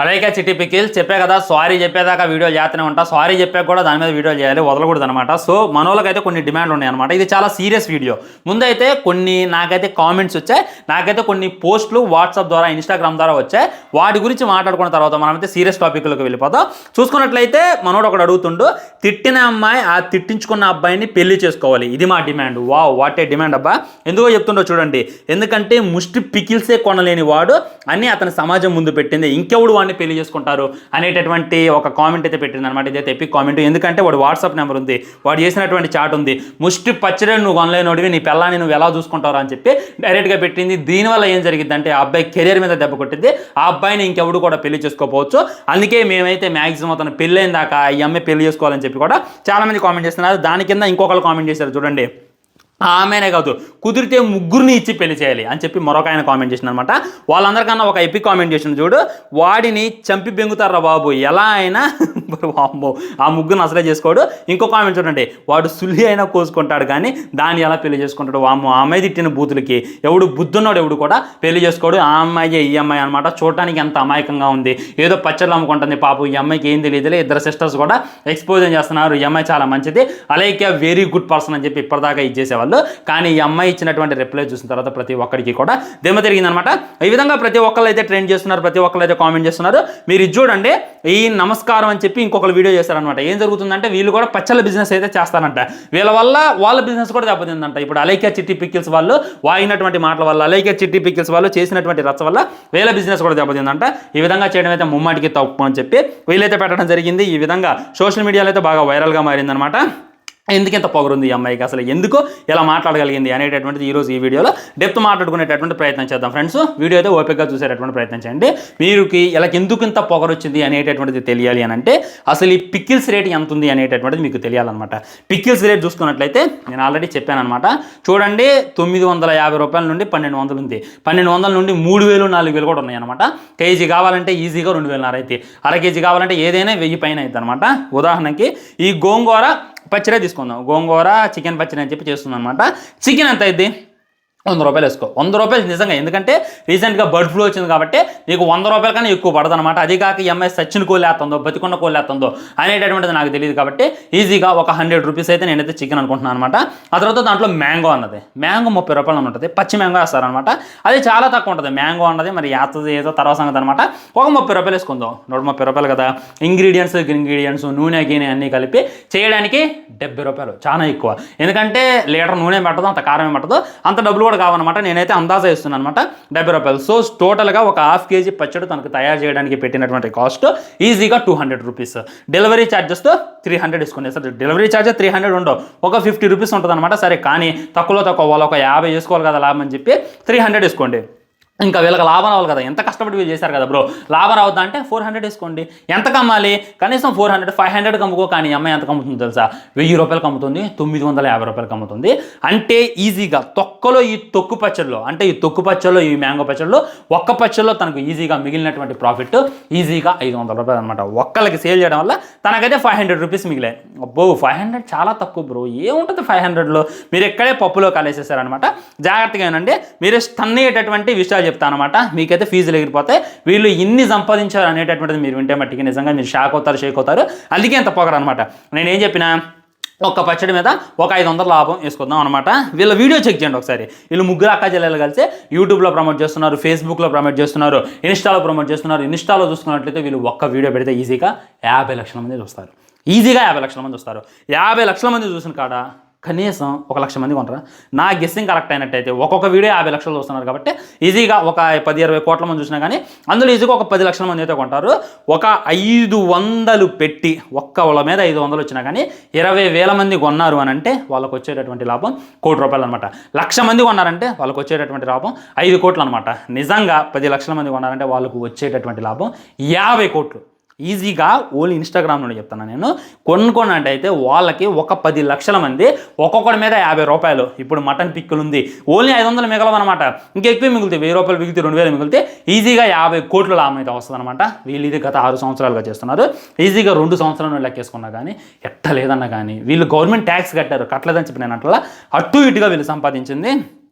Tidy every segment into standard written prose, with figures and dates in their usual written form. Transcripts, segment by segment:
అలాగే చిట్టి పికిల్ చెప్పే కదా సారీ చెప్పేదాకా వీడియో చేస్తూనే ఉంటా. సారీ చెప్పాక కూడా దాని మీద వీడియో చేయాలి, వదలకూడదు అనమాట. సో మనోళ్ళకైతే కొన్ని డిమాండ్లు ఉన్నాయి అనమాట. ఇది చాలా సీరియస్ వీడియో. ముందైతే కొన్ని నాకైతే కామెంట్స్ వచ్చాయి, నాకైతే కొన్ని పోస్టులు వాట్సాప్ ద్వారా ఇన్స్టాగ్రామ్ ద్వారా వచ్చాయి. వాటి గురించి మాట్లాడుకున్న తర్వాత మనమైతే సీరియస్ టాపిక్లోకి వెళ్ళిపోతాం. చూసుకున్నట్లయితే మనోడు ఒకడు అడుగుతుండు, తిట్టిన అమ్మాయి ఆ తిట్టించుకున్న అబ్బాయిని పెళ్లి చేసుకోవాలి, ఇది మా demand. Wow, what a demand అబ్బా. ఎందుకో చెప్తుండో చూడండి. ఎందుకంటే ముష్టి పికిల్సే కొనలేని వాడు అని అతని సమాజం ముందు పెట్టింది, ఇంకెవడు వాడిని పెళ్లి చేసుకుంటారు అనేటటువంటి ఒక కామెంట్ అయితే పెట్టింది అనమాట. ఇదైతే ఎపిక్ కామెంట్. ఎందుకంటే వాడు వాట్సాప్ నెంబర్ ఉంది, వాడు చేసినటువంటి చాట్ ఉంది. ముష్టి పచ్చడి నువ్వు కొనలేనోడివి, నీ పిల్లాన్ని నువ్వు ఎలా చూసుకుంటావు అని చెప్పి డైరెక్ట్గా పెట్టింది. దీనివల్ల ఏం జరిగింది అంటే ఆ అబ్బాయి కెరీర్ మీద దెబ్బ కొట్టింది. ఆ అబ్బాయిని ఇంకెవడు కూడా పెళ్లి చేసుకోకపోవచ్చు. అందుకే మేమైతే మ్యాక్సిమం అతను పెళ్ళైన దాకా ఈ అమ్మాయి పెళ్లి చేసుకోవాలని చెప్పి కూడా చాలా మంది కామెంట్ చేస్తున్నారు. దాని కింద ఇంకొకరు కామెంట్ చేశారు చూడండి, ఆమెనే కాదు కుదిరితే ముగ్గురిని ఇచ్చి పెళ్లి చేయాలి అని చెప్పి మరొక ఆయన కామెంట్ చేసిన అనమాట. వాళ్ళందరికన్నా ఒక ఎపిక్ కామెంట్ చేసిన చూడు, వాడిని చంపి బెంగుతారా బాబు, ఎలా అయినా వామ్మో ఆ ముగ్గురిని అసలే చేసుకోడు. ఇంకో కామెంట్ చూడండి, వాడు సుల్లి అయినా కోసుకుంటాడు కానీ దాన్ని ఎలా పెళ్లి చేసుకుంటాడు. వామ్మో ఆ అమ్మాయి తిట్టిన బూతులకి ఎవడు బుద్ధున్నాడు ఎవడు కూడా పెళ్లి చేసుకోడు. ఆ అమ్మాయి ఈ అమ్మాయి అనమాట. చూడటానికి ఎంత అమాయకంగా ఉంది, ఏదో పచ్చళ్ళు అమ్ముకుంటుంది పాపం. ఈ అమ్మాయికి ఏం తెలియదులే. ఇద్దరు సిస్టర్స్ కూడా ఎక్స్పోజ్ చేస్తున్నారు, ఈ అమ్మాయి చాలా మంచిది, అలాగే వెరీ గుడ్ పర్సన్ అని చెప్పి ఇప్పటిదాకా ఇచ్చేసేవాళ్ళు. కానీ ఈ అమ్మాయి ఇచ్చినటువంటి రిప్లై చూసిన తర్వాత ప్రతి ఒక్కరికి కూడా దిమ్మ తిరిగిందనమాట. ఈ విధంగా ప్రతి ఒక్కరు అయితే ట్రెండ్ చేస్తున్నారు, ప్రతి ఒక్కరు అయితే కామెంట్ చేస్తున్నారు. మీరు ఇది చూడండి, ఈ నమస్కారం అని చెప్పి ఇంకొకరు వీడియో చేస్తారనమాట. ఏం జరుగుతుందంటే వీళ్ళు కూడా పచ్చళ్ళ బిజినెస్ అయితే చేస్తారంట. వీళ్ళ వల్ల వాళ్ళ బిజినెస్ కూడా దెబ్బతిందంట. ఇప్పుడు అలైక్య చిట్టి పికిల్స్ వాళ్ళు వాగినటువంటి మాటల వల్ల, అలైక్య చిట్టి పికిల్స్ వాళ్ళు చేసినటువంటి రచ్చ వల్ల వీళ్ళ బిజినెస్ కూడా దెబ్బతిందంట. ఈ విధంగా చేయడం అయితే ముమ్మాటికి తప్పు అని చెప్పి వీళ్ళైతే పెట్టడం జరిగింది. ఈ విధంగా సోషల్ మీడియాలో అయితే బాగా వైరల్గా మారిందనమాట. ఎందుకంత పొగరుంది ఈ అమ్మాయికి, అసలు ఎందుకు ఇలా మాట్లాడగలిగింది అనేటటువంటిది ఈరోజు ఈ వీడియోలో డెప్త్ మాట్లాడుకునేటటువంటి ప్రయత్నం చేద్దాం ఫ్రెండ్స్. వీడియో అయితే ఓపికగా చూసేటటువంటి ప్రయత్నం చేయండి. మీరుకి ఇలా ఎందుకు ఇంత పొగరు వచ్చింది అనేటటువంటిది తెలియాలి అని అంటే అసలు ఈ పికిల్స్ రేట్ ఎంత ఉంది అనేటటువంటిది మీకు తెలియాలన్నమాట. పికిల్స్ రేట్ చూసుకున్నట్లయితే నేను ఆల్రెడీ చెప్పాను అనమాట. చూడండి, 950 రూపాయల నుండి 1200 ఉంది, 1200 నుండి 3000 4000 కూడా ఉన్నాయన్నమాట. కేజీ కావాలంటే ఈజీగా 2000 అయితే, అర కేజీ కావాలంటే ఏదైనా 1000 పైన అవుతుంది అనమాట. ఉదాహరణకి ఈ గోంగూర పచ్చడే తీసుకుందాం, గోంగూర చికెన్ పచ్చడి అని చెప్పి చేస్తుంది అనమాట. చికెన్ ఎంత అయింది, 100 రూపాయలు వేసుకో. 100 రూపాయలు నిజంగా, ఎందుకంటే రీసెంట్గా బర్డ్ ఫ్లూ వచ్చింది కాబట్టి నీకు 100 రూపాయల కన్నా ఎక్కువ పడదు అనమాట. అది కాక ఈ అమ్మాయి సచ్చిన్ కోలేస్తుందో బతికొండ కోలేస్తుందో అనేటటువంటిది నాకు తెలియదు కాబట్టి ఈజీగా ఒక 100 రూపీస్ అయితే నేనైతే చికెన్ అనుకుంటున్నాను అనమాట. ఆ తర్వాత దాంట్లో మ్యాంగో అన్నది, మ్యాంగో 30 రూపాయలు ఉంటుంది, పచ్చి మ్యాంగో వేస్తారనమాట. అది చాలా తక్కువ ఉంటుంది మ్యాంగో అన్నది. మరి యాతది ఏదో తర్వాత సంగతి అనమాట. ఒక 30 రూపాయలు వేసుకుందాం, 130 రూపాయలు కదా. ఇంగ్రీడియంట్స్ నూనె గిన్నె అన్నీ కలిపి చేయడానికి 70 రూపాయలు, చాలా ఎక్కువ. ఎందుకంటే లీటర్ నూనె పట్టదు, అంత కారం పట్టదు, అంత డబ్బులు కావన్నమాట. నేనైతే అందాజా ఇస్తున్నాను అనమాట, 70 రూపాయలు. సో టోటల్గా ఒక ½ కేజీ పచ్చడి తనకు తయారు చేయడానికి పెట్టినటువంటి కాస్ట్ ఈజీగా 200 రూపీస్. డెలివరీ ఛార్జెస్తో 300 తీసుకోండి. సార్ డెలివరీ ఛార్జెస్ 300 ఉండవు, ఒక 50 రూపీస్ ఉంటుంది అనమాట. సరే కానీ తక్కువలో తక్కువ వాళ్ళు ఒక 50 వేసుకోవాలి కదా లాభం అని చెప్పి 300 వేసుకోండి. ఇంకా వీళ్ళకి లాభం రావాలి కదా, ఎంత కష్టపడి వీళ్ళు చేశారు కదా బ్రో, లాభం రావద్దా అంటే 400 వేసుకోండి. ఎంత కమ్మాలి, కనీసం 400 500 అమ్ముకో. కానీ అమ్మాయి ఎంత కమ్ముతుంది తెలుసా, 1000 రూపాయలకు అమ్ముతుంది, 950 రూపాయలకు అమ్ముతుంది. అంటే ఈజీగా తొక్కలో ఈ తొక్కు పచ్చళ్ళు, అంటే ఈ తొక్కు పచ్చళ్ళు, ఈ మ్యాంగో పచ్చళ్ళు, ఒక్క పచ్చళ్ళలో తనకు ఈజీగా మిగిలినటువంటి ప్రాఫిట్ ఈజీగా 500 రూపాయలు అనమాట. ఒక్కళ్ళకి సేల్ చేయడం వల్ల తనకైతే 500 రూపీస్ మిగిలాయి. అబ్బో 500 చాలా తక్కువ బ్రో, ఏముంటుంది 500లో. మీరు ఎక్కడే పప్పులో కలిసేసారనమాట. జాగ్రత్తగా ఏనండి, మీరు స్టన్ అయ్యేటటువంటి విషయాలు చెప్తాను అనమాట. మీకైతే ఫీజులు ఎగిరిపోతాయి. వీళ్ళు ఇన్ని సంపాదించారు అనేటటువంటిది మీరు వింటే మట్టికి నిజంగా మీరు షేక్ అవుతారు. అందుకే ఎంత పొగరు అనమాట. నేనేం చెప్పినా ఒక్క పచ్చడి మీద ఒక 500 లాభం వేసుకుందాం అనమాట. వీళ్ళ వీడియో చెక్ చేయండి ఒకసారి. వీళ్ళు ముగ్గురు అక్క చెల్లెలు కలిసి యూట్యూబ్లో ప్రమోట్ చేస్తున్నారు, ఫేస్బుక్లో ప్రమోట్ చేస్తున్నారు, ఇన్స్టాలో ప్రమోట్ చేస్తున్నారు. ఇన్స్టాలో చూసుకున్నట్లయితే వీళ్ళు ఒక్క వీడియో పెడితే ఈజీగా 50 లక్షల మంది చూస్తారు. ఈజీగా 50 లక్షల మంది చూస్తారు. 50 లక్షల మంది చూసిన కాడ కనీసం 1 లక్ష మంది కొంటారా. నా గెస్సింగ్ కరెక్ట్ అయినట్టయితే ఒక్కొక్క వీడియో 50 లక్షలు చూస్తున్నారు కాబట్టి ఈజీగా ఒక 10-20 కోట్ల మంది చూసినా కానీ అందులో ఈజీగా ఒక 10 లక్షల మంది అయితే కొంటారు. ఒక 500 పెట్టి ఒక్కళ్ళ మీద 500 వచ్చినా కానీ 20,000 మంది కొన్నారు అని అంటే వాళ్ళకు వచ్చేటటువంటి లాభం 1 కోటి రూపాయలు అనమాట. 1,00,000 మంది కొన్నారంటే వాళ్ళకు వచ్చేటటువంటి లాభం 5 కోట్లు అనమాట. నిజంగా 10 లక్షల మంది కొన్నారంటే వాళ్ళకు వచ్చేటటువంటి లాభం 50 కోట్లు. ఈజీగా ఓన్లీ ఇన్స్టాగ్రామ్లో చెప్తాను నేను. కొనుక్కోనంటే అయితే వాళ్ళకి ఒక 10 లక్షల మంది ఒక్కొక్కడి మీద 50 రూపాయలు. ఇప్పుడు మటన్ పిక్కులు ఉంది, ఓన్లీ 500 మిగలవన్నమాట. ఇంకా ఎక్కువ మిగులుతాయి, 1000 రూపాయలు మిగిలితే 2000 మిగిలితే ఈజీగా 50 కోట్ల లాభం అయితే వస్తుంది అనమాట. వీళ్ళు ఇది గత 6 సంవత్సరాలుగా చేస్తున్నారు. ఈజీగా 2 సంవత్సరాలు లెక్కేసుకున్నా కానీ ఎట్ట లేదన్నా కానీ వీళ్ళు గవర్నమెంట్ ట్యాక్స్ కట్టారు, కట్టలేదని చెప్పి నేను అట్లా అటు ఇటుగా వీళ్ళు సంపాదించింది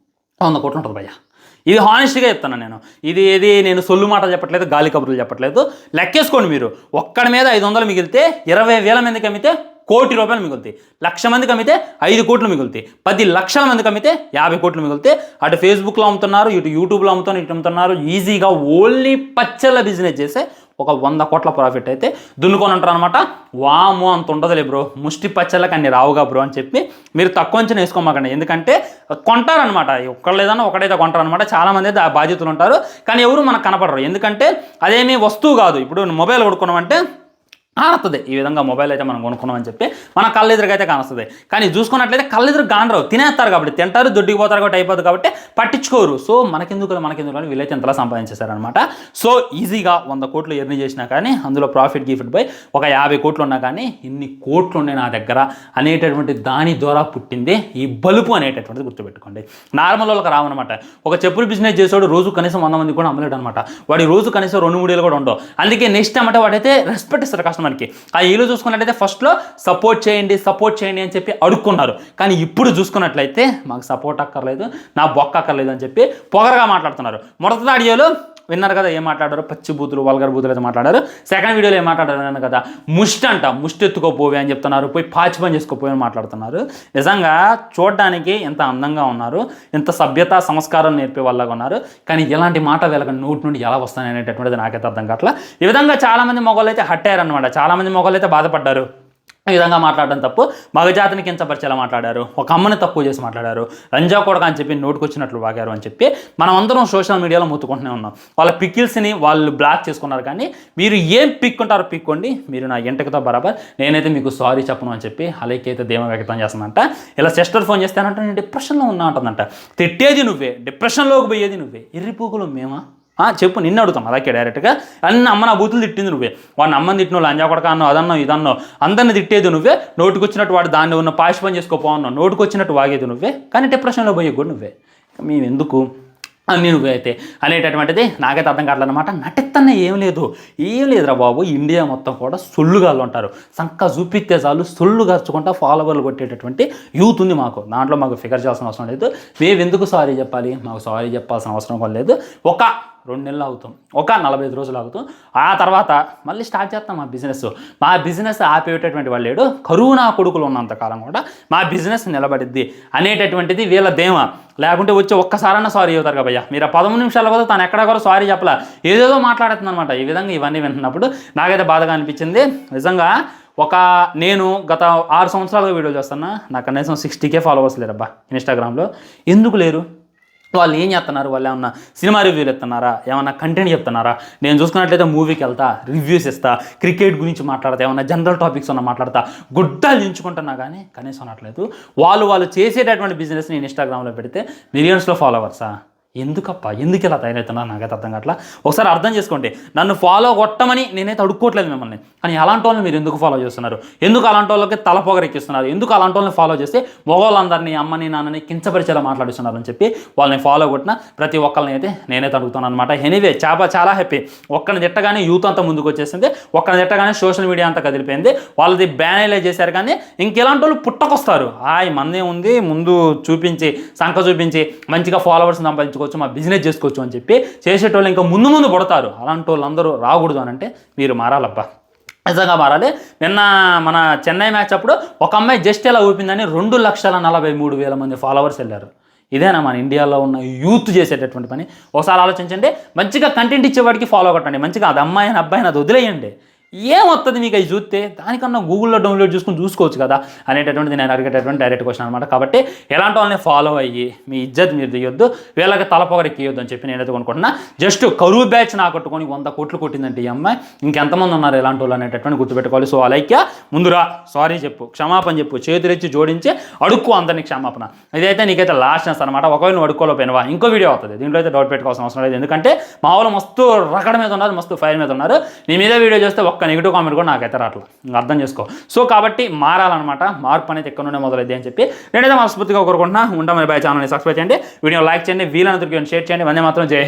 100 కోట్లు ఉంటుంది భయ్య. ఇది హానెస్ట్గా చెప్తాను నేను. ఇది నేను సొల్లు మాటలు చెప్పట్లేదు, గాలి కబుర్లు చెప్పట్లేదు. లెక్కేసుకోండి మీరు. ఒక్కడి మీద 500 మిగిలితే 20,000 మందికి అమ్మితే ₹1,00,00,000 మిగులుతాయి. 1,00,000 మందికి అమ్మితే 5 కోట్లు మిగులుతాయి. 10 లక్షల మందికి అమ్మితే 50 కోట్లు మిగులుతాయి. అటు ఫేస్బుక్లో అమ్ముతున్నారు, ఇటు యూట్యూబ్లో అమ్ముతున్నారు, ఇటు అమ్ముతున్నారు. ఈజీగా ఓన్లీ పచ్చళ్ళ బిజినెస్ చేస్తే ఒక 100 కోట్ల ప్రాఫిట్ అయితే దున్నుకొని ఉంటారు అనమాట. వాము అంత ఉండదులే బ్రో, ముష్టి పచ్చళ్ళకి అన్ని రావుగా బ్రో అని చెప్పి మీరు తక్కువ అంచనా వేసుకోమాకండి. ఎందుకంటే కొంటారనమాట, ఒక్కళ్ళేదన్నా ఒకటైతే కొంటారనమాట. చాలామంది అయితే ఆ బాధ్యతలు ఉంటారు, కానీ ఎవరు మనకు కనపడరు. ఎందుకంటే అదేమీ వస్తువు కాదు. ఇప్పుడు మొబైల్ కొనుక్కున్నామంటే కానొస్తుంది. ఈ విధంగా మొబైల్ అయితే మనం కొనుక్కున్నామని చెప్పి మన కళ్ళెదురుగైతే కానొస్తుంది. కానీ చూసుకున్నట్లయితే కళ్ళెదురు కానరావు, తినేస్తారు కాబట్టి, తింటారు, దొడ్డికి పోతారు కాబట్టి అయిపోతుంది కాబట్టి పట్టించుకోరు. సో మనకెందుకు అని వీళ్ళైతే ఇంతలా సంపాదించేశారనమాట. సో ఈజీగా 100 కోట్లు ఎర్ని చేసినా కానీ అందులో ప్రాఫిట్ పోయి ఒక 50 కోట్లు ఉన్నా కానీ ఇన్ని కోట్లు ఉన్నాయి నా దగ్గర అనేటటువంటి దాని ద్వారా పుట్టింది ఈ బలుపు అనేటటువంటిది గుర్తుపెట్టుకోండి. నార్మల్ వాళ్ళకి రావన్నమాట. ఒక చెప్పులు బిజినెస్ చేసేవాడు రోజు కనీసం 100 మంది కూడా అమ్మలేడు అనమాట. వాడి రోజు కనీసం 2-3 ఏళ్ళు కూడా ఉండవు. అందుకే నెక్స్ట్ అంటే వాడైతే రెస్పెక్ట్ ఇస్తారు కస్టమర్కి. ఆ ఈలు చూసుకున్నట్లయితే ఫస్ట్లో సపోర్ట్ చేయండి అని చెప్పి అడుక్కున్నారు. కానీ ఇప్పుడు చూసుకున్నట్లయితే మాకు సపోర్ట్ అక్కర్లేదు, నా బొక్క అక్కర్లేదు అని చెప్పి పొగరగా మాట్లాడుతున్నారు. మొదటి ఆడియోలో విన్నారు కదా ఏం మాట్లాడారు, పచ్చి బూతులు, వల్గర్ బూతులు అయితే మాట్లాడారు. సెకండ్ వీడియోలో ఏం మాట్లాడారు కదా, ముష్టి ఎత్తుకోపోవే అని చెప్తున్నారు, పోయి పాచి పని చేసుకోపోయి అని మాట్లాడుతున్నారు. నిజంగా చూడడానికి ఎంత అందంగా ఉన్నారు, ఎంత సభ్యత సంస్కారం నేర్పే వాళ్ళగా ఉన్నారు. కానీ ఎలాంటి మాట వీళ్ళకి నోటి నుండి ఎలా వస్తాయి అనేటటువంటిది నాకైతే అర్థం కావట్లా. ఈ విధంగా చాలామంది మొగోళ్ళు అయితే హట్టారనమాట, చాలామంది మొగోళ్ళు అయితే బాధపడ్డారు. ఈ విధంగా మాట్లాడడం తప్పు, మగజాతిని కించపరిచేలా మాట్లాడారు, ఒక అమ్మని తక్కువ చేసి మాట్లాడారు, రంజా కొడక అని చెప్పి నోటుకొచ్చినట్లు వాగారు అని చెప్పి మనం అందరం సోషల్ మీడియాలో మొత్తుకుంటూనే ఉన్నాం. వాళ్ళ పికిల్స్ని వాళ్ళు బ్లాక్ చేసుకున్నారు. కానీ మీరు ఏం పిక్కుంటారో పిక్కోండి, మీరు నా ఎంటకతో బరాబర్, నేనైతే మీకు సారీ చెప్పను అని చెప్పి అలాగే అయితే ధీమా వ్యక్తం చేస్తానంట. ఇలా సిస్టర్ ఫోన్ చేస్తానంటే నేను డిప్రెషన్లో ఉన్నా అంటుందంట. తిట్టేది నువ్వే, డిప్రెషన్లోకి పోయేది నువ్వే, ఎర్రిపూకులు మేమా చెప్పు, నిన్ను అడుగుతాం అలాగే డైరెక్ట్గా. అన్ని అమ్మ నా బూతులు తిట్టింది నువ్వే, వాడిని అమ్మని తిట్టిన వాళ్ళు లంజా కొడక అన్నావు, అదన్నావు ఇదన్నావు, అందరిని తిట్టేది నువ్వే, నోటుకొచ్చినట్టు వాడు దాన్ని ఉన్న పాష్ పని చేసుకోపోన్నావు, నోటుకొచ్చినట్టు వాగేది నువ్వే, కానీ డిప్రెషన్లో పోయే కూడా నువ్వే. మేము ఎందుకు అన్నీ నువ్వే అయితే అనేటటువంటిది నాకైతే అర్థం కావట్లేదన్నమాట. నటిత్తనే ఏం లేదురా బాబు. ఇండియా మొత్తం కూడా సొల్లుగాళ్ళు ఉంటారు. సంక చూపిస్తే చాలు సొల్లు గర్చుకుంటా ఫాలోవర్లు కొట్టేటటువంటి యూత్ ఉంది మాకు. దాంట్లో మాకు ఫిగర్ చేయాల్సిన అవసరం లేదు. మేము ఎందుకు సారీ చెప్పాలి, మాకు సారీ చెప్పాల్సిన అవసరం కూడా లేదు. ఒక 2 నెలలు అవుతాం, ఒక 45 రోజులు అవుతాం, ఆ తర్వాత మళ్ళీ స్టార్ట్ చేస్తాం మా బిజినెస్ ఆపేటటువంటి వాళ్ళు లేడు. కరోనా కొడుకులు ఉన్నంతకాలం కూడా మా బిజినెస్ నిలబడిద్ది అనేటటువంటిది వీళ్ళ ధీమా. లేకుంటే వచ్చి ఒక్కసారన్నా సారీ అవుతారు కదా భయ్యా. మీరు 13 నిమిషాల కూడా తను ఎక్కడ కూడా సారీ చెప్పలే, ఏదేదో మాట్లాడుతుంది అనమాట. ఈ విధంగా ఇవన్నీ వింటున్నప్పుడు నాకైతే బాధగా అనిపించింది నిజంగా. నేను గత 6 సంవత్సరాలుగా వీడియో చేస్తున్నా, నాకు కనీసం 60K ఫాలోవర్స్ లేరబ్బా ఇన్స్టాగ్రామ్లో. ఎందుకు లేరు? వాళ్ళు ఏం చేస్తున్నారు? వాళ్ళు ఏమన్నా సినిమా రివ్యూలు ఇస్తున్నారా, ఏమన్నా కంటెంట్ చెప్తున్నారా? నేను చూసుకున్నట్లయితే మూవీకి వెళ్తా, రివ్యూస్ ఇస్తా, క్రికెట్ గురించి మాట్లాడతా, ఏమన్నా జనరల్ టాపిక్స్ ఉన్నా మాట్లాడతా, గుడ్డలు దించుకుంటున్నా కానీ కనీసం అనట్లేదు. వాళ్ళు చేసేటటువంటి బిజినెస్ నేను ఇన్స్టాగ్రామ్లో పెడితే మిలియన్స్లో ఫాలోవర్సా? ఎందుకు ఇలా తయారవుతున్నా నాకైతే అర్థం కావట్లా. ఒకసారి అర్థం చేసుకోండి. నన్ను ఫాలో కొట్టమని నేనైతే అడుక్కోవట్లేదు మిమ్మల్ని, కానీ అలాంటి వాళ్ళని మీరు ఎందుకు ఫాలో చేస్తున్నారు? ఎందుకు అలాంటి వాళ్ళకి తలపోగరెక్కిస్తున్నారు? ఎందుకు అలాంటి వాళ్ళని ఫాలో చేస్తే మగవాళ్ళందరినీ, అమ్మని నాన్నని కించపరిచేలా మాట్లాడుతున్నారు అని చెప్పి వాళ్ళని ఫాలో కొట్టిన ప్రతి ఒక్కరిని అయితే నేనైతే అడుగుతాను అనమాట. ఎనీవే చాలా హ్యాపీ. ఒక్కరిని తిట్టగానే యూత్ అంతా ముందుకు వచ్చేసింది, ఒక్కరిని తిట్టగానే సోషల్ మీడియా అంతా కదిలిపోయింది. వాళ్ళది బ్యాన్ చేశారు. కానీ ఇంకెలాంటి వాళ్ళు పుట్టకొస్తారు. మందే ఉంది, ముందు చూపించి సంఖ చూపించి మంచిగా ఫాలోవర్స్ సంపాదించుకో, మా బిజినెస్ చేసుకోవచ్చు అని చెప్పి చేసేటోళ్ళు ఇంకా ముందు పుడతారు. అలాంటి వాళ్ళు అందరూ రాకూడదు అని అంటే మీరు మారాలబ్బా, నిజంగా మారాలి. నిన్న మన చెన్నై మ్యాచ్ అప్పుడు ఒక అమ్మాయి జస్ట్ ఎలా ఊపిందని 2,43,000 మంది ఫాలోవర్స్ వెళ్ళారు. ఇదేనా మన ఇండియాలో ఉన్న యూత్ చేసేటటువంటి పని? ఒకసారి ఆలోచించండి. మంచిగా కంటెంట్ ఇచ్చేవాడికి ఫాలో కొట్టండి, మంచిగా అది అమ్మాయిని అబ్బాయిని అది వదిలేయండి. ఏమొస్తుంది మీకు అవి చూస్తే? దానికన్నా గూగుల్లో డౌన్లోడ్ చూసుకోవచ్చు కదా అనేటటువంటిది నేను అడిగేటటువంటి డైరెక్ట్ క్వశ్చన్ అనమాట. కాబట్టి ఎలాంటి వాళ్ళని ఫాలో అయ్యి మీ ఇజ్జత్ మీరు తీయొద్దు, వీళ్ళకి తలపొగరెక్కియొద్దు అని చెప్పి నేనైతే కొనుక్కుంటున్నా. జస్ట్ కరువు బ్యాచ్ నా కొట్టుకొని 100 కోట్లు కొట్టిందంటే ఈ అమ్మాయి, ఇంకెంతమంది ఉన్నారు ఎలాంటి వాళ్ళు అనేటటువంటి గుర్తుపెట్టుకోవాలి. సో అలైక్య ముందురా, సారీ చెప్పు, క్షమాపణ చెప్పు, చేతులెచ్చి జోడించి అడుక్కు అందరినీ క్షమాపణ. ఇదైతే నీకైతే లాస్ట్ ఛాన్స్ అనమాట. ఒకవేళ నువ్వు అడుక్కోలేకపోయినవా ఇంకో వీడియో అవుతుంది, దీంట్లో అయితే డౌట్ పెట్టుకోవాల్సిన అవసరం లేదు. ఎందుకంటే మా వాళ్ళు మస్తు రకడ మీద ఉన్నారు, మస్తు ఫైర్ మీద ఉన్నారు. నీ మీద వీడియో చేస్తే ఒక్క నెగిటివ్ కామెంట్ కూడా నాకైతే రావట్లేదు, అర్థం చేసుకో. సో కాబట్టి మారాలన్నమాట, మార్పు అనేది ఎక్కడ నుండే మొదలైంది అని చెప్పి నేనైతే మనస్ఫూర్తిగా కోరుకుంటున్నా. ఉంటామని బై. ఛానల్ని సబ్స్క్రైబ్ చేయండి, వీడియో లైక్ చేయండి, వీలైనంత షేర్ చేయండి. వందే మాత్రం జై.